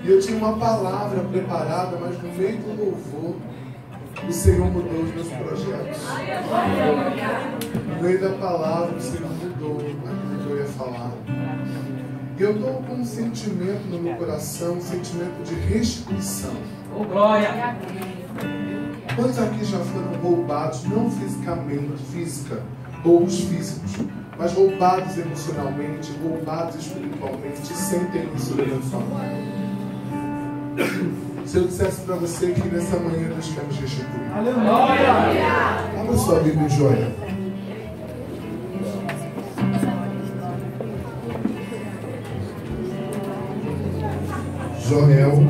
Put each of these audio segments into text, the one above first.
E eu tinha uma palavra preparada, mas no meio do louvor, o Senhor mudou os meus projetos. No meio da palavra, o Senhor mudou aquilo que eu ia falar. E eu estou com um sentimento no meu coração, um sentimento de restituição. Oh, glória! Quantos aqui já foram roubados, não fisicamente, ou os físicos, mas roubados emocionalmente, roubados espiritualmente, sem ter isso na sua mão? Se eu dissesse para você que nessa manhã Deus quer nos restituir. Aleluia! Abra sua Bíblia em Joel. Joel,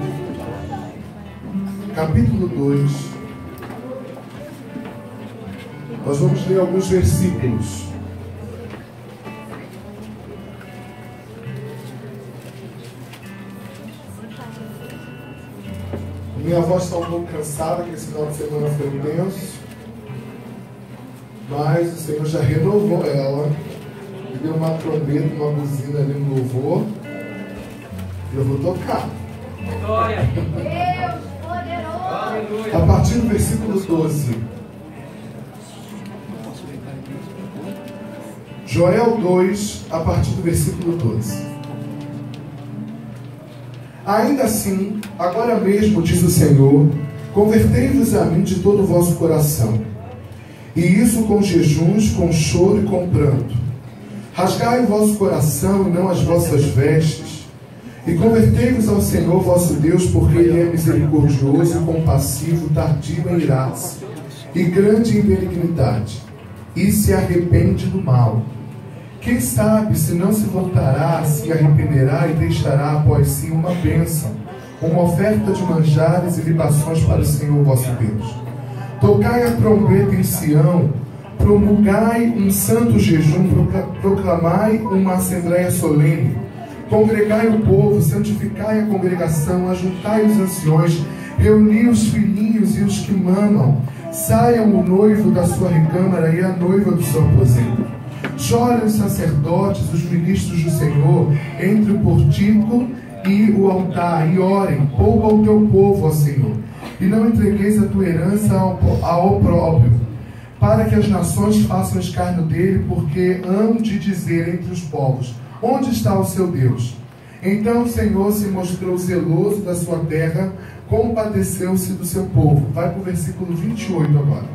capítulo 2. Nós vamos ler alguns versículos. Minha voz está um pouco cansada, que esse final de semana foi intenso. Mas o Senhor já renovou ela. E deu uma trombeta, uma buzina ali no louvor. E eu vou tocar. Glória! Deus poderoso! A partir do versículo 12. Joel 2, a partir do versículo 12. Ainda assim, agora mesmo, diz o Senhor, convertei-vos a mim de todo o vosso coração, e isso com jejuns, com choro e com pranto. Rasgai o vosso coração e não as vossas vestes, e convertei-vos ao Senhor vosso Deus, porque Ele é misericordioso, compassivo, tardio em irar-se, e grande em benignidade, e se arrepende do mal. Quem sabe se não se voltará, se arrependerá e deixará após si uma bênção, uma oferta de manjares e libações para o Senhor vosso Deus. Tocai a trombeta em Sião, promulgai um santo jejum, proclamai uma assembleia solene, congregai o povo, santificai a congregação, ajuntai os anciões, reuni os filhinhos e os que mamam, saiam o noivo da sua recâmara e a noiva do seu aposento. Chorem os sacerdotes, os ministros do Senhor, entre o portico e o altar, e orem, poupa o teu povo, ó Senhor, e não entregueis a tua herança ao opróbrio, para que as nações façam escárnio dele, porque hão de dizer entre os povos, onde está o seu Deus? Então o Senhor se mostrou zeloso da sua terra, compadeceu-se do seu povo. Vai para o versículo 28 agora.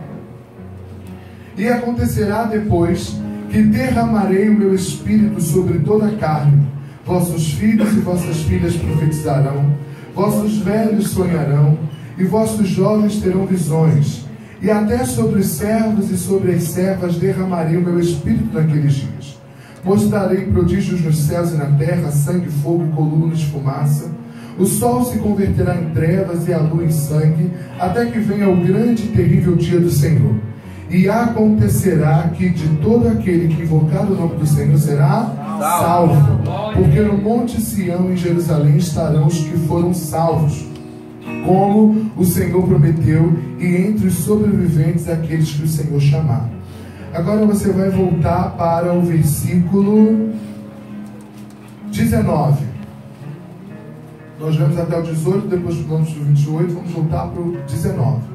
E acontecerá depois que derramarei o meu espírito sobre toda a carne. Vossos filhos e vossas filhas profetizarão, vossos velhos sonharão, e vossos jovens terão visões. E até sobre os servos e sobre as servas derramarei o meu espírito naqueles dias. Mostrarei prodígios nos céus e na terra, sangue, fogo e colunas de fumaça. O sol se converterá em trevas e a lua em sangue, até que venha o grande e terrível dia do Senhor. E acontecerá que de todo aquele que invocar o nome do Senhor será salvo. Porque no monte Sião e em Jerusalém estarão os que foram salvos, como o Senhor prometeu, e entre os sobreviventes aqueles que o Senhor chamar. Agora você vai voltar para o versículo 19. Nós vamos até o 18, depois vamos para o 28, vamos voltar para o 19.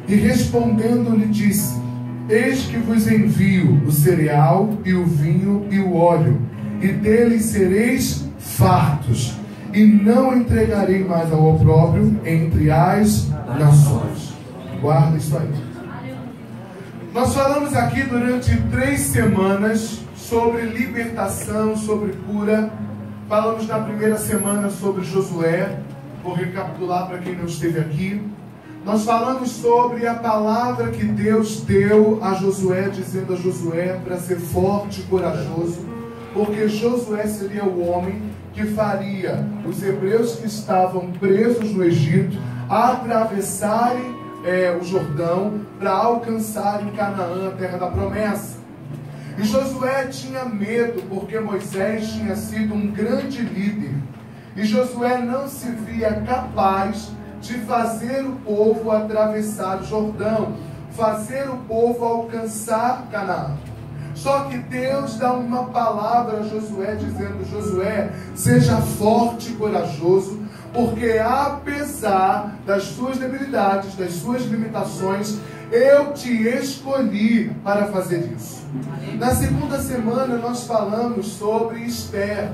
E respondendo-lhe disse: eis que vos envio o cereal e o vinho e o óleo, e deles sereis fartos, e não entregarei mais ao opróbrio entre as nações. Guarda isso aí. Nós falamos aqui durante 3 semanas sobre libertação, sobre cura. Falamos na primeira semana sobre Josué. Vou recapitular para quem não esteve aqui. Nós falamos sobre a palavra que Deus deu a Josué, dizendo a Josué para ser forte e corajoso, porque Josué seria o homem que faria os hebreus que estavam presos no Egito atravessarem o Jordão para alcançarem Canaã, a terra da promessa. E Josué tinha medo, porque Moisés tinha sido um grande líder, e Josué não se via capaz de fazer o povo atravessar o Jordão, fazer o povo alcançar Canaã. Só que Deus dá uma palavra a Josué, dizendo: Josué, seja forte e corajoso, porque apesar das suas debilidades, das suas limitações, eu te escolhi para fazer isso. Na segunda semana nós falamos sobre Esther.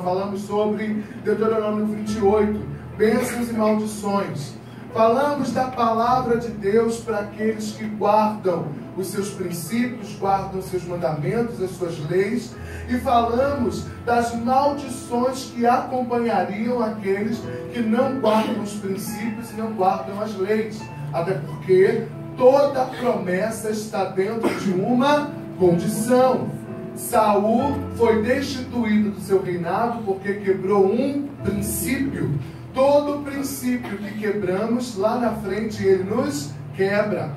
Falamos sobre Deuteronômio 28, bênçãos e maldições. Falamos da palavra de Deus para aqueles que guardam os seus princípios, guardam os seus mandamentos, as suas leis. E falamos das maldições que acompanhariam aqueles que não guardam os princípios e não guardam as leis. Até porque toda promessa está dentro de uma condição. Saul foi destituído do seu reinado porque quebrou um princípio. Todo princípio que quebramos, lá na frente ele nos quebra.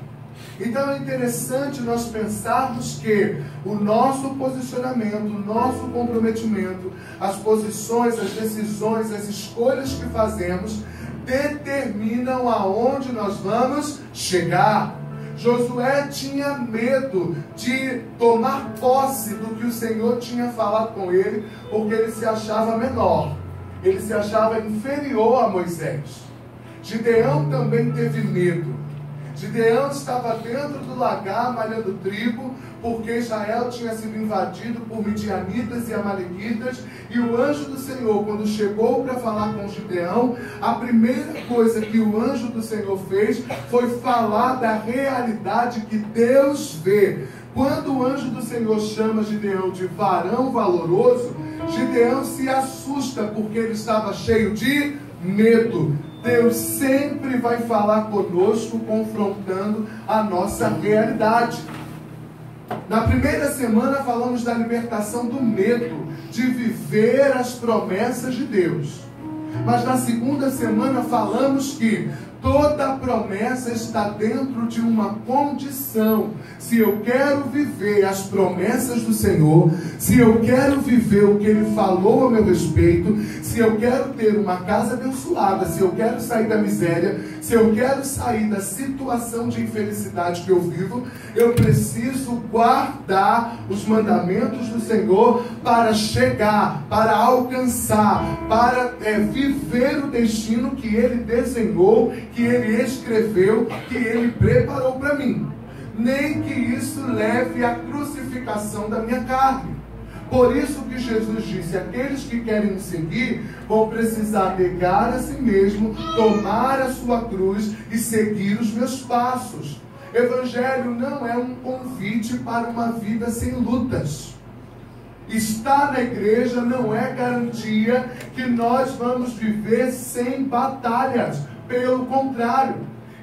Então é interessante nós pensarmos que o nosso posicionamento, o nosso comprometimento, as posições, as decisões, as escolhas que fazemos determinam aonde nós vamos chegar. Josué tinha medo de tomar posse do que o Senhor tinha falado com ele, porque ele se achava menor, ele se achava inferior a Moisés. Gideão também teve medo. Gideão estava dentro do lagar malhando trigo, porque Israel tinha sido invadido por midianitas e amalequitas, e o anjo do Senhor, quando chegou para falar com Gideão, a primeira coisa que o anjo do Senhor fez foi falar da realidade que Deus vê. Quando o anjo do Senhor chama Gideão de varão valoroso, Gideão se assusta porque ele estava cheio de medo. Deus sempre vai falar conosco, confrontando a nossa realidade. Na primeira semana falamos da libertação do medo de viver as promessas de Deus. Mas na segunda semana falamos que toda promessa está dentro de uma condição. Se eu quero viver as promessas do Senhor, se eu quero viver o que Ele falou a meu respeito, se eu quero ter uma casa abençoada, se eu quero sair da miséria, se eu quero sair da situação de infelicidade que eu vivo, eu preciso guardar os mandamentos do Senhor para chegar, para alcançar, para viver o destino que Ele desenhou, que Ele escreveu, que Ele preparou para mim. Nem que isso leve à crucificação da minha carne. Por isso que Jesus disse: aqueles que querem me seguir vão precisar negar a si mesmo, tomar a sua cruz e seguir os meus passos. Evangelho não é um convite para uma vida sem lutas. Estar na igreja não é garantia que nós vamos viver sem batalhas. Pelo contrário,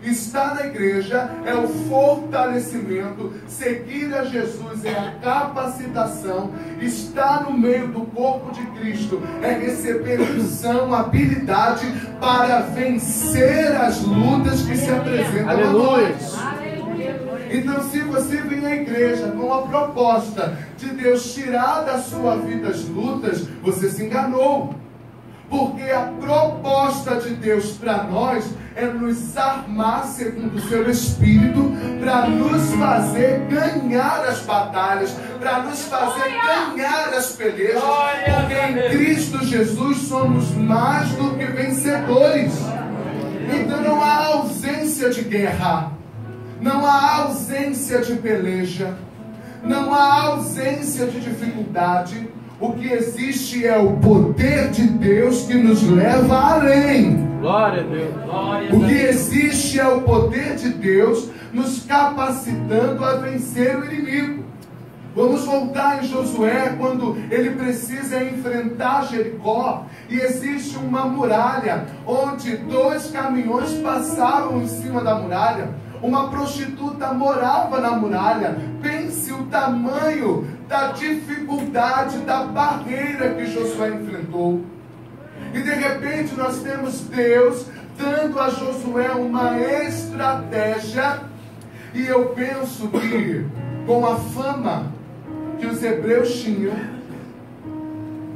estar na igreja é o fortalecimento, seguir a Jesus é a capacitação, estar no meio do corpo de Cristo é receber unção, habilidade para vencer as lutas que se apresentam a nós. Então, se você vem à igreja com a proposta de Deus tirar da sua vida as lutas, você se enganou. Porque a proposta de Deus para nós é nos armar segundo o seu Espírito, para nos fazer ganhar as batalhas, para nos fazer ganhar as pelejas, porque em Cristo Jesus somos mais do que vencedores. Então não há ausência de guerra, não há ausência de peleja, não há ausência de dificuldade. O que existe é o poder de Deus que nos leva além. Glória a Deus. O que existe é o poder de Deus nos capacitando a vencer o inimigo. Vamos voltar em Josué, quando ele precisa enfrentar Jericó, e existe uma muralha, onde 2 caminhões passavam em cima da muralha. Uma prostituta morava na muralha. Pense o tamanho da dificuldade, da barreira que Josué enfrentou. E de repente nós temos Deus dando a Josué uma estratégia. E eu penso que, com a fama que os hebreus tinham,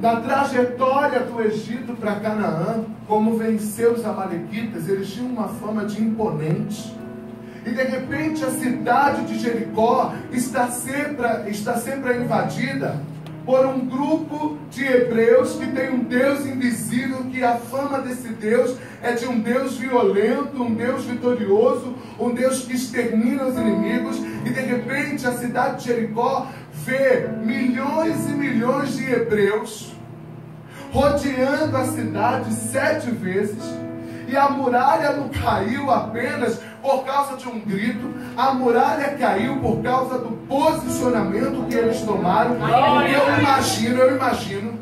na trajetória do Egito para Canaã, como vencer os amalequitas, eles tinham uma fama de imponentes. E de repente a cidade de Jericó está sempre invadida por um grupo de hebreus que tem um Deus invisível, que a fama desse Deus é de um Deus violento, um Deus vitorioso, um Deus que extermina os inimigos, e de repente a cidade de Jericó vê milhões e milhões de hebreus rodeando a cidade 7 vezes, e a muralha não caiu apenas por causa de um grito, a muralha caiu por causa do posicionamento que eles tomaram. Eu imagino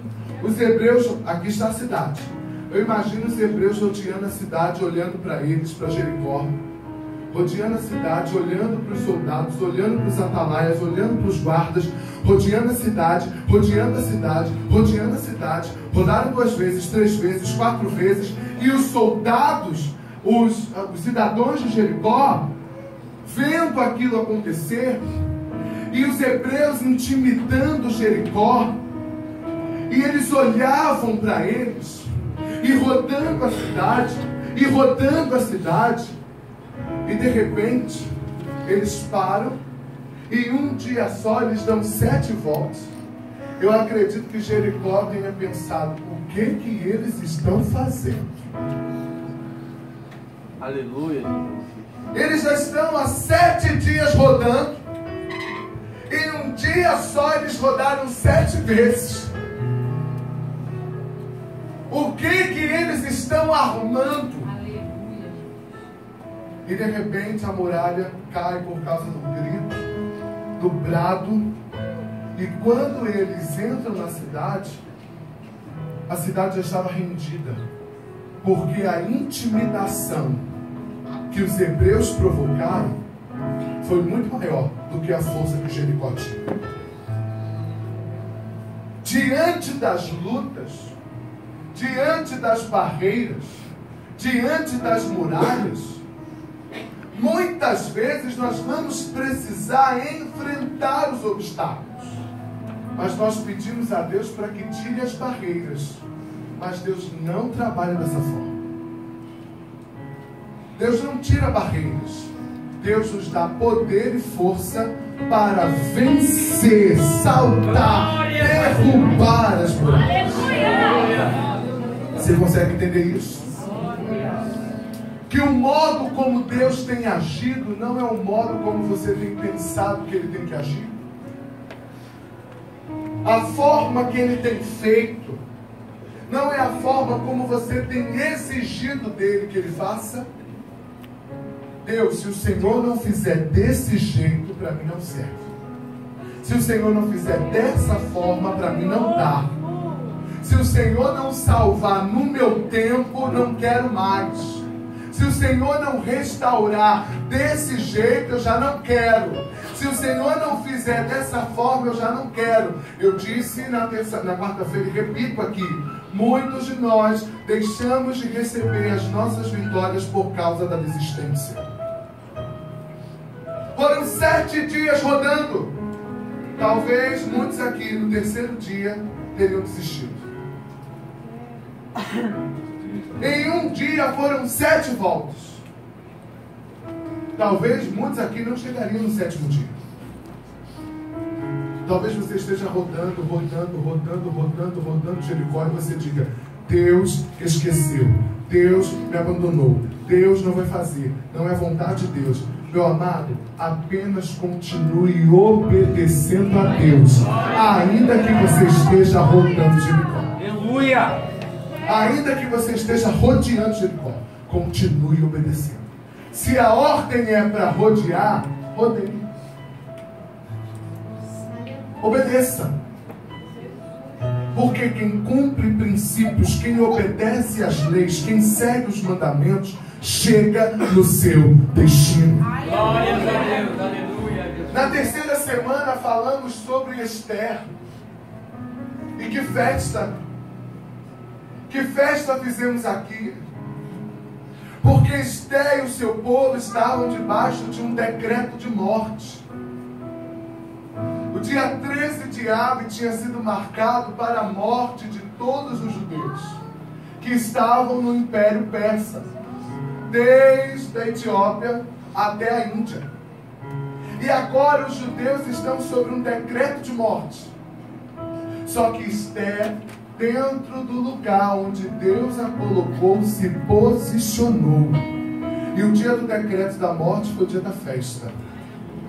os hebreus, aqui está a cidade, eu imagino os hebreus rodeando a cidade, olhando para eles, para Jericó, rodeando a cidade, olhando para os soldados, olhando para os atalaias, olhando para os guardas, rodeando a cidade, rodeando a cidade, rodeando a cidade. Rodaram 2 vezes, 3 vezes, 4 vezes, e os soldados, os cidadãos de Jericó, vendo aquilo acontecer, e os hebreus intimidando Jericó, e eles olhavam para eles, e rodando a cidade, e rodando a cidade, e de repente eles param, e em um dia só eles dão 7 voltas. Eu acredito que Jericó tenha pensado: o que eles estão fazendo? Aleluia. Eles já estão há 7 dias rodando, e em um dia só eles rodaram 7 vezes. O que eles estão armando? E de repente a muralha cai por causa do grito, do brado. E quando eles entram na cidade, a cidade já estava rendida, porque a intimidação que os hebreus provocaram foi muito maior do que a força que Jericó tinha. Diante das lutas, diante das barreiras, diante das muralhas, muitas vezes nós vamos precisar enfrentar os obstáculos, mas nós pedimos a Deus para que tire as barreiras, mas Deus não trabalha dessa forma. Deus não tira barreiras, Deus nos dá poder e força para vencer, saltar, derrubar as muralhas. Você consegue entender isso? Que o modo como Deus tem agido não é o modo como você tem pensado que Ele tem que agir. A forma que Ele tem feito não é a forma como você tem exigido dele que Ele faça. Deus, se o Senhor não fizer desse jeito, para mim não serve. Se o Senhor não fizer dessa forma, para mim não dá. Se o Senhor não salvar no meu tempo, não quero mais. Se o Senhor não restaurar desse jeito, eu já não quero. Se o Senhor não fizer dessa forma, eu já não quero. Eu disse na quarta-feira e repito aqui: muitos de nós deixamos de receber as nossas vitórias por causa da desistência. Foram 7 dias rodando. Talvez muitos aqui no 3º dia teriam desistido. Em um dia foram 7 voltas. Talvez muitos aqui não chegariam no 7º dia. Talvez você esteja rodando Jericó, e você diga: Deus esqueceu, Deus me abandonou, Deus não vai fazer, não é vontade de Deus. Meu amado, apenas continue obedecendo a Deus, ainda que você esteja rodando Jericó. Aleluia! Ainda que você esteja rodeando Jericó, continue obedecendo. Se a ordem é para rodear, rodeie. Obedeça. Porque quem cumpre princípios, quem obedece às leis, quem segue os mandamentos, chega no seu destino. Glória a Deus, aleluia. Na 3ª semana falamos sobre Esther. E que festa fizemos aqui. Porque Esther e o seu povo estavam debaixo de um decreto de morte. O dia 13 de Abe tinha sido marcado para a morte de todos os judeus que estavam no Império Persa, desde a Etiópia até a Índia. E agora os judeus estão sob um decreto de morte. Só que Esther, dentro do lugar onde Deus a colocou, se posicionou. E o dia do decreto da morte foi o dia da festa.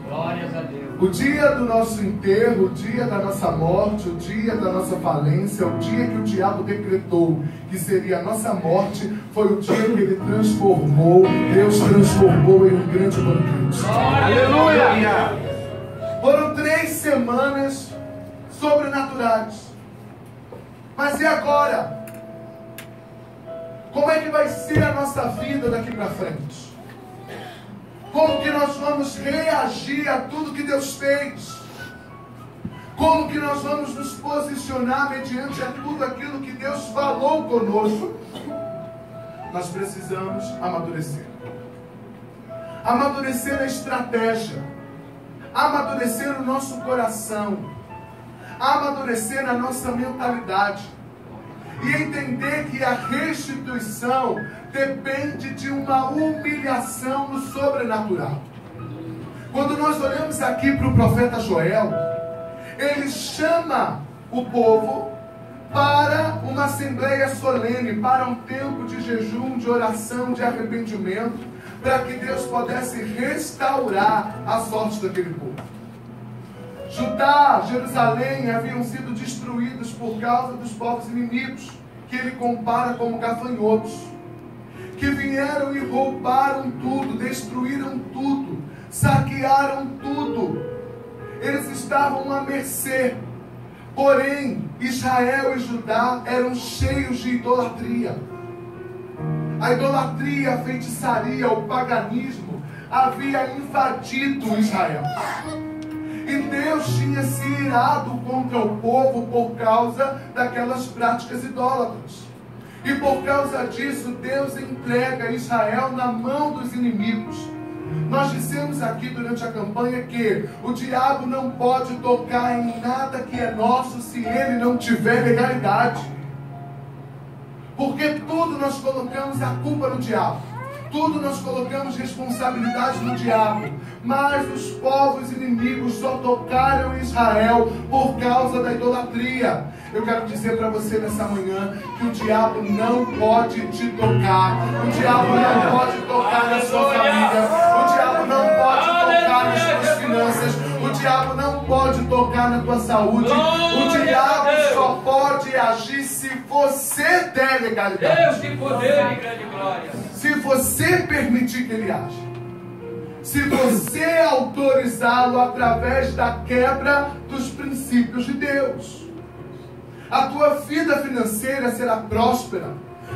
Glórias a Deus. O dia do nosso enterro, o dia da nossa morte, o dia da nossa falência, o dia que o diabo decretou que seria a nossa morte, foi o dia que ele transformou, Deus transformou em um grande banquete. Aleluia! Foram 3 semanas sobrenaturais. Mas e agora? Como é que vai ser a nossa vida daqui para frente? Como que nós vamos reagir a tudo que Deus fez? Como que nós vamos nos posicionar mediante a tudo aquilo que Deus falou conosco? Nós precisamos amadurecer. Amadurecer a estratégia. Amadurecer o nosso coração. Amadurecer a nossa mentalidade. E entender que a restituição depende de uma humilhação no sobrenatural. Quando nós olhamos aqui para o profeta Joel, ele chama o povo para uma assembleia solene, para um tempo de jejum, de oração, de arrependimento, para que Deus pudesse restaurar a sorte daquele povo. Judá, Jerusalém haviam sido destruídos por causa dos povos inimigos, que ele compara como gafanhotos, que vieram e roubaram tudo, destruíram tudo, saquearam tudo. Eles estavam à mercê. Porém, Israel e Judá eram cheios de idolatria. A idolatria, a feitiçaria, o paganismo havia invadido Israel. E Deus tinha se irado contra o povo por causa daquelas práticas idólatras. E por causa disso, Deus entrega Israel na mão dos inimigos. Nós dissemos aqui durante a campanha que o diabo não pode tocar em nada que é nosso se ele não tiver legalidade. Porque tudo nós colocamos a culpa no diabo. Tudo nós colocamos responsabilidade no diabo. Mas os povos inimigos só tocaram Israel por causa da idolatria. Eu quero dizer para você nessa manhã que o diabo não pode te tocar. O diabo não pode tocar na sua família. O diabo não pode tocar nas suas finanças. O diabo não pode tocar na tua saúde. O diabo só pode agir se você der legalidade. Deus tem poder e grande glória. Se você permitir que ele age. Se você autorizá-lo através da quebra dos princípios de Deus. A tua vida financeira será próspera.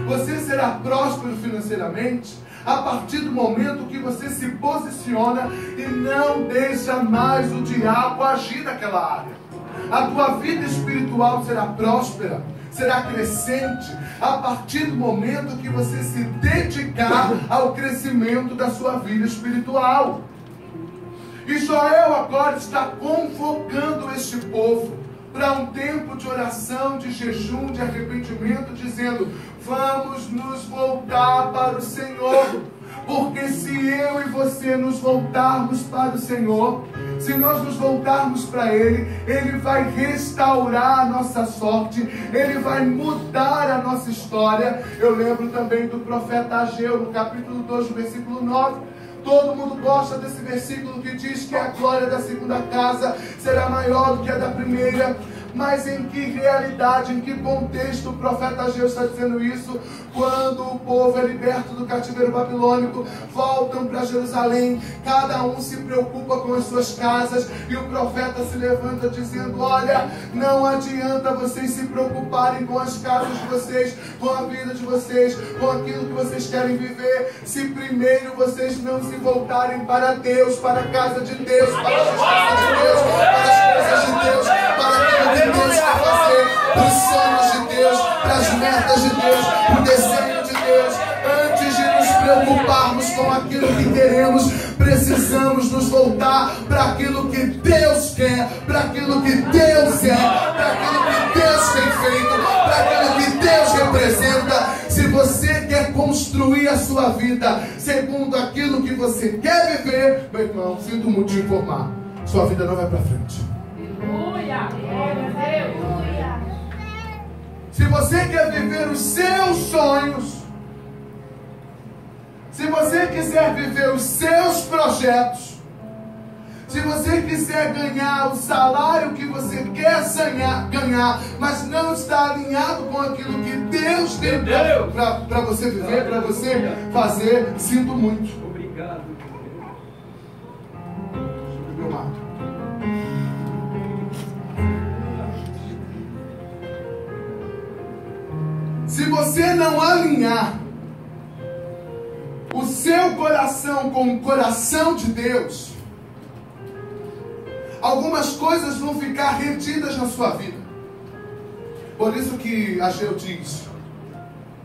Você será próspero financeiramente a partir do momento que você se posiciona e não deixa mais o diabo agir naquela área. A tua vida espiritual será próspera, será crescente a partir do momento que você se dedicar ao crescimento da sua vida espiritual. E Joel agora está convocando este povo para um tempo de oração, de jejum, de arrependimento, dizendo: vamos nos voltar para o Senhor. Porque se eu e você nos voltarmos para o Senhor, se nós nos voltarmos para Ele, Ele vai restaurar a nossa sorte, Ele vai mudar a nossa história. Eu lembro também do profeta Ageu, no capítulo 2, no versículo 9. Todo mundo gosta desse versículo que diz que a glória da segunda casa será maior do que a da primeira. Mas em que realidade, em que contexto o profeta Ageu está dizendo isso? Quando o povo é liberto do cativeiro babilônico, voltam para Jerusalém, cada um se preocupa com as suas casas, e o profeta se levanta dizendo: olha, não adianta vocês se preocuparem com as casas de vocês, com a vida de vocês, com aquilo que vocês querem viver, se primeiro vocês não se voltarem para Deus, para a casa de Deus, para a justiça de Deus, para as coisas de Deus, para aquilo que Deus quer fazer, para os sonhos de Deus, para as metas de Deus, para o desenho de Deus. Antes de nos preocuparmos com aquilo que queremos, precisamos nos voltar para aquilo que Deus quer, para aquilo que Deus é, para aquilo que Deus tem feito, para aquilo que Deus representa. Se você quer construir a sua vida segundo aquilo que você quer viver, meu irmão, sinto muito te informar, sua vida não vai para frente. Aleluia! Aleluia! Se você quer viver os seus sonhos, se você quiser viver os seus projetos, se você quiser ganhar o salário que você quer ganhar, mas não está alinhado com aquilo que Deus tem para você viver, para você fazer, sinto muito. Obrigado. Meu mato. Se você não alinhar o seu coração com o coração de Deus, algumas coisas vão ficar retidas na sua vida. Por isso que Ageu diz: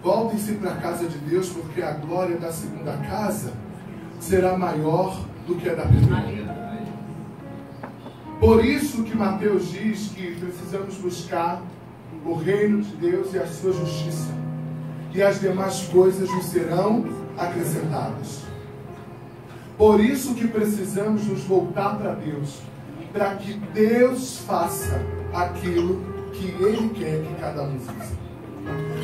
voltem-se para a casa de Deus, porque a glória da segunda casa será maior do que a da primeira. Por isso que Mateus diz que precisamos buscar o reino de Deus e a sua justiça, e as demais coisas nos serão acrescentadas. Por isso que precisamos nos voltar para Deus, para que Deus faça aquilo que Ele quer que cada um viva.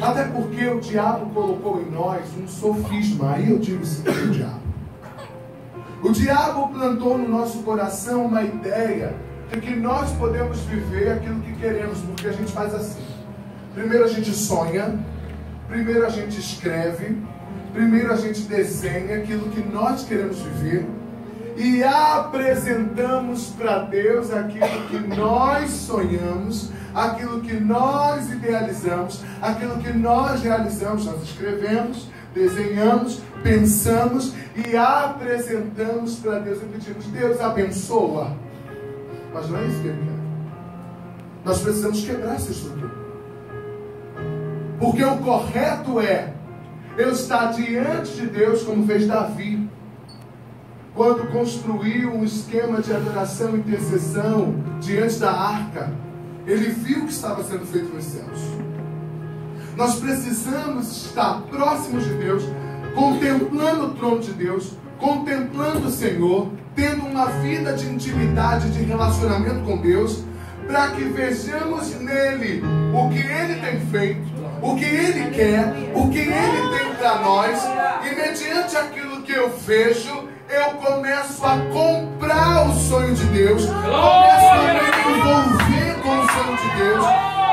Até porque o diabo colocou em nós um sofisma. Aí eu digo sim, o diabo. O diabo plantou no nosso coração uma ideia de que nós podemos viver aquilo que queremos, porque a gente faz assim. Primeiro a gente sonha, primeiro a gente escreve, primeiro a gente desenha aquilo que nós queremos viver e apresentamos para Deus aquilo que nós sonhamos, aquilo que nós idealizamos, aquilo que nós realizamos. Nós escrevemos, desenhamos, pensamos e apresentamos para Deus e pedimos: Deus abençoa. Mas não é isso que Ele quer. Nós precisamos quebrar essa estrutura. Porque o correto é eu estar diante de Deus, como fez Davi, quando construiu um esquema de adoração e intercessão diante da arca. Ele viu o que estava sendo feito nos céus. Nós precisamos estar próximos de Deus, contemplando o trono de Deus, contemplando o Senhor, tendo uma vida de intimidade, de relacionamento com Deus, para que vejamos nele o que Ele tem feito, o que Ele quer, o que Ele tem para nós, e mediante aquilo que eu vejo, eu começo a comprar o sonho de Deus, começo a me envolver com o sonho de Deus,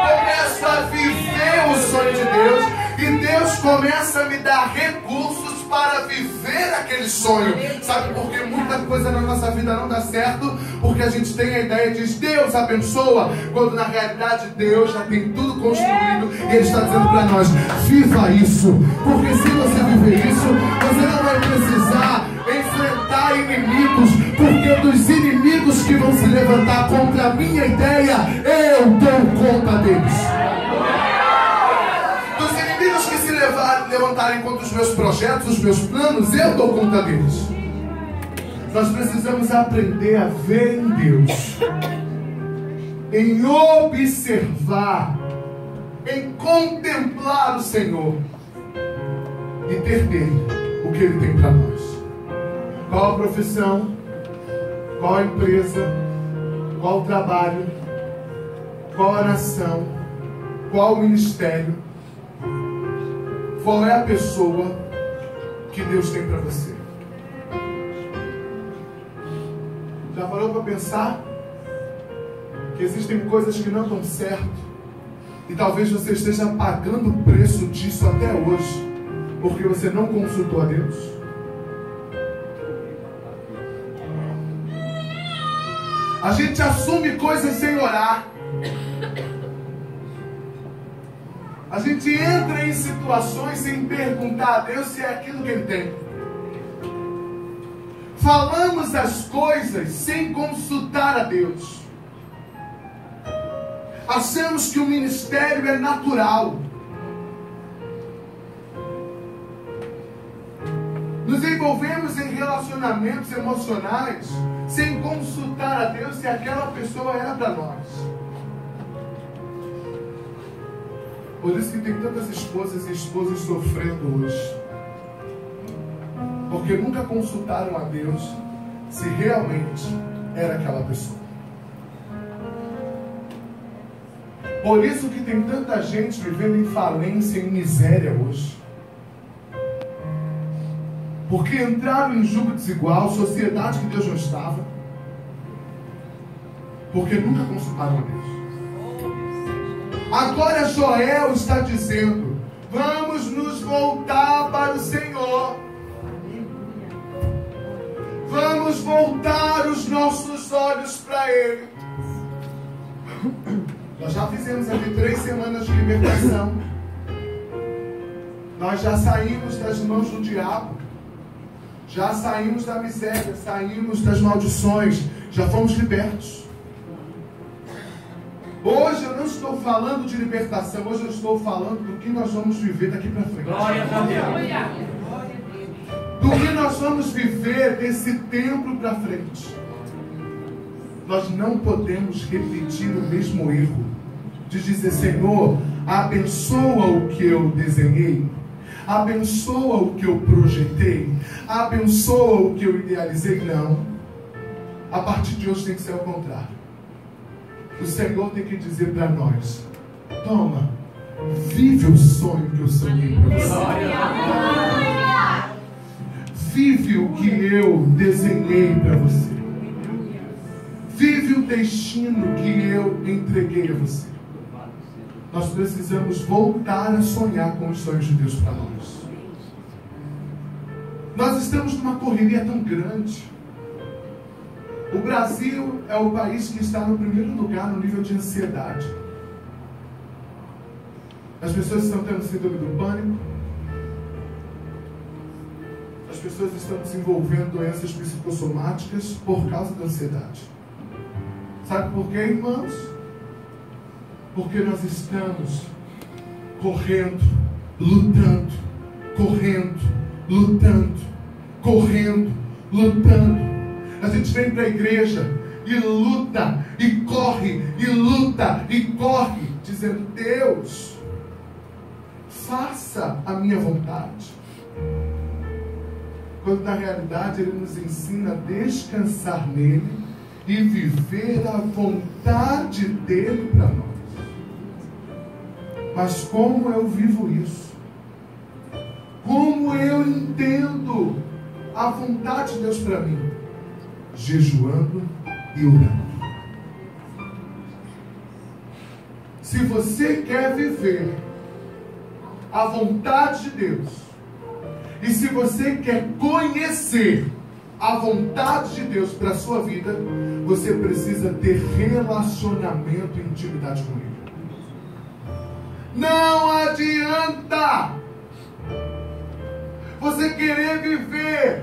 começo a viver o sonho de Deus, e Deus começa a me dar recursos para viver aquele sonho. Sabe por que muita coisa na nossa vida não dá certo? Porque a gente tem a ideia de Deus abençoa, quando na realidade Deus já tem tudo construído e Ele está dizendo para nós: viva isso, porque se você viver isso, você não vai precisar enfrentar inimigos, porque dos inimigos que vão se levantar contra a minha ideia, eu dou conta deles. Dos inimigos que se levantarem contra os meus projetos, os meus planos, eu dou conta deles. Nós precisamos aprender a ver em Deus, em observar, em contemplar o Senhor e ter dele o que Ele tem para nós. Qual a profissão, qual a empresa, qual o trabalho, qual a nação, qual o ministério, qual é a pessoa que Deus tem para você. Já parou para pensar que existem coisas que não dão certo e talvez você esteja pagando o preço disso até hoje porque você não consultou a Deus? A gente assume coisas sem orar. A gente entra em situações sem perguntar a Deus se é aquilo que Ele tem. Falamos as coisas sem consultar a Deus. Achamos que o ministério é natural. Nos envolvemos em relacionamentos emocionais sem consultar a Deus se aquela pessoa era para nós. Por isso que tem tantas esposas e esposos sofrendo hoje, porque nunca consultaram a Deus se realmente era aquela pessoa. Por isso que tem tanta gente vivendo em falência, em miséria hoje. Porque entraram em jugo desigual, sociedade que Deus não estava. Porque nunca consultaram a Deus. Agora Joel está dizendo: vamos nos voltar para o Senhor. Vamos voltar os nossos olhos para Ele. Nós já fizemos aqui 3 semanas de libertação. Nós já saímos das mãos do diabo. Já saímos da miséria, saímos das maldições. Já fomos libertos. Hoje eu não estou falando de libertação. Hoje eu estou falando do que nós vamos viver daqui para frente. Glória a Deus. Do que nós vamos viver desse tempo para frente. Nós não podemos repetir o mesmo erro de dizer: Senhor, abençoa o que eu desenhei, abençoa o que eu projetei, abençoa o que eu idealizei. Não. A partir de hoje tem que ser ao contrário. O Senhor tem que dizer para nós: toma, vive o sonho que eu sonhei para você. Vive o que eu desenhei para você. Vive o destino que eu entreguei a você. Nós precisamos voltar a sonhar com os sonhos de Deus para nós. Nós estamos numa correria tão grande. O Brasil é o país que está no primeiro lugar no nível de ansiedade. As pessoas estão tendo síndrome do pânico. As pessoas estão desenvolvendo doenças psicossomáticas por causa da ansiedade. Sabe por quê, irmãos? Porque nós estamos correndo, lutando, correndo, lutando, correndo, lutando. A gente vem para a igreja e luta, e corre, e luta, e corre, dizendo: Deus, faça a minha vontade. Quando na realidade Ele nos ensina a descansar nele e viver a vontade dele para nós. Mas como eu vivo isso? Como eu entendo a vontade de Deus para mim? Jejuando e orando. Se você quer viver a vontade de Deus, e se você quer conhecer a vontade de Deus para a sua vida, você precisa ter relacionamento e intimidade com Ele. Não adianta você querer viver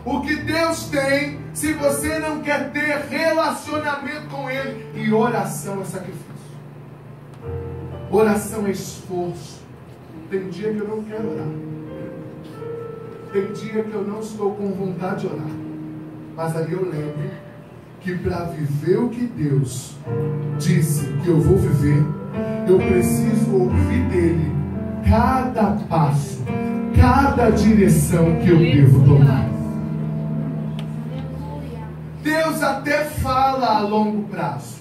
o que Deus tem se você não quer ter relacionamento com Ele. E oração é sacrifício. Oração é esforço. Tem dia que eu não quero orar. Tem dia que eu não estou com vontade de orar. Mas aí eu lembro que para viver o que Deus disse que eu vou viver, eu preciso ouvir dele cada passo, cada direção que eu devo tomar. Deus até fala a longo prazo.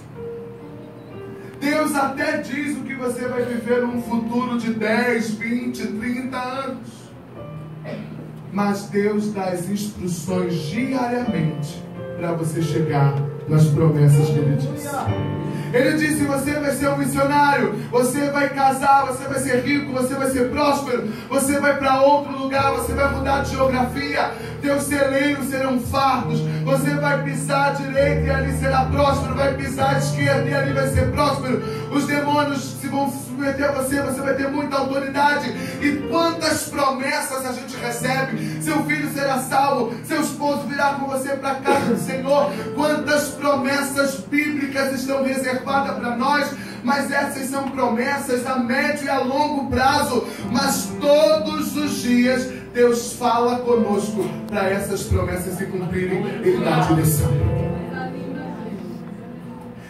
Deus até diz o que você vai viver num futuro de 10, 20, 30 anos. Mas Deus dá as instruções diariamente para você chegar nas promessas que Ele disse. Ele disse: você vai ser um missionário, você vai casar, você vai ser rico, você vai ser próspero, você vai para outro lugar, você vai mudar de geografia, teus celeiros serão fartos, você vai pisar à direita e ali será próspero, vai pisar à esquerda e ali vai ser próspero. Os demônios se vão submeter a você, você vai ter muita autoridade. E quantas promessas a gente recebe: seu filho será salvo, seu esposo virá com você para a casa do Senhor. Quantas promessas bíblicas estão reservadas para nós, mas essas são promessas a médio e a longo prazo. Mas todos os dias Deus fala conosco para essas promessas se cumprirem. Ele dá a direção.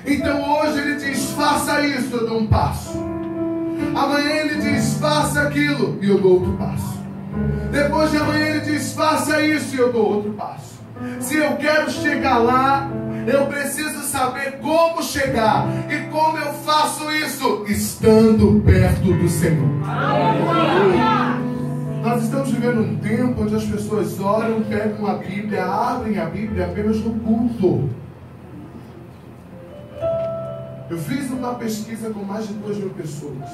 Então hoje Ele diz: faça isso, eu dou um passo. Amanhã Ele diz: faça aquilo, e eu dou outro passo. Depois de amanhã Ele diz: faça isso, e eu dou outro passo. Se eu quero chegar lá, Eu preciso saber como chegar. E como eu faço isso? Estando perto do Senhor. Nós estamos vivendo um tempo onde as pessoas oram, pegam a Bíblia, abrem a Bíblia apenas no culto. Eu fiz uma pesquisa com mais de 2.000 pessoas.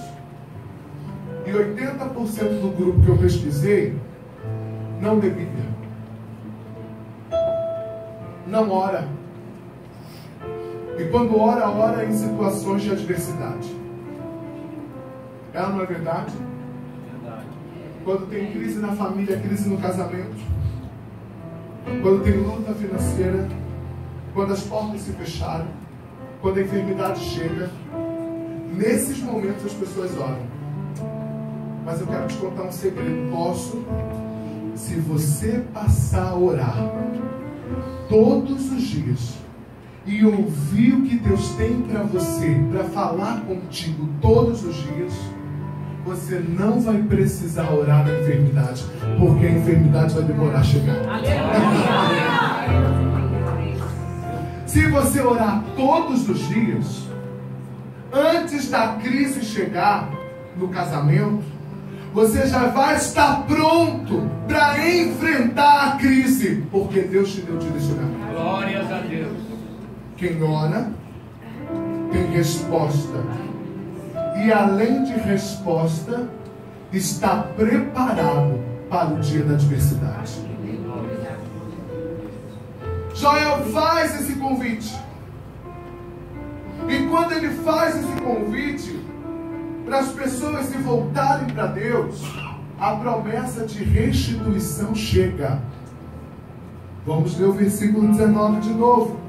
E 80% do grupo que eu pesquisei não lê Bíblia. Não ora. E quando ora, ora em situações de adversidade. Ela não é verdade? Quando tem crise na família, crise no casamento, quando tem luta financeira, quando as portas se fecharam, quando a enfermidade chega, nesses momentos as pessoas oram. Mas eu quero te contar um segredo. Posso? Se você passar a orar todos os dias e ouvir o que Deus tem para você, para falar contigo todos os dias, você não vai precisar orar na enfermidade, porque a enfermidade vai demorar a chegar. Se você orar todos os dias, antes da crise chegar no casamento, você já vai estar pronto para enfrentar a crise, porque Deus te deu direcionamento. Glórias a Deus. Quem ora tem resposta. E além de resposta, está preparado para o dia da adversidade. Joel faz esse convite. E quando ele faz esse convite para as pessoas se voltarem para Deus, a promessa de restituição chega. Vamos ler o versículo 19 de novo.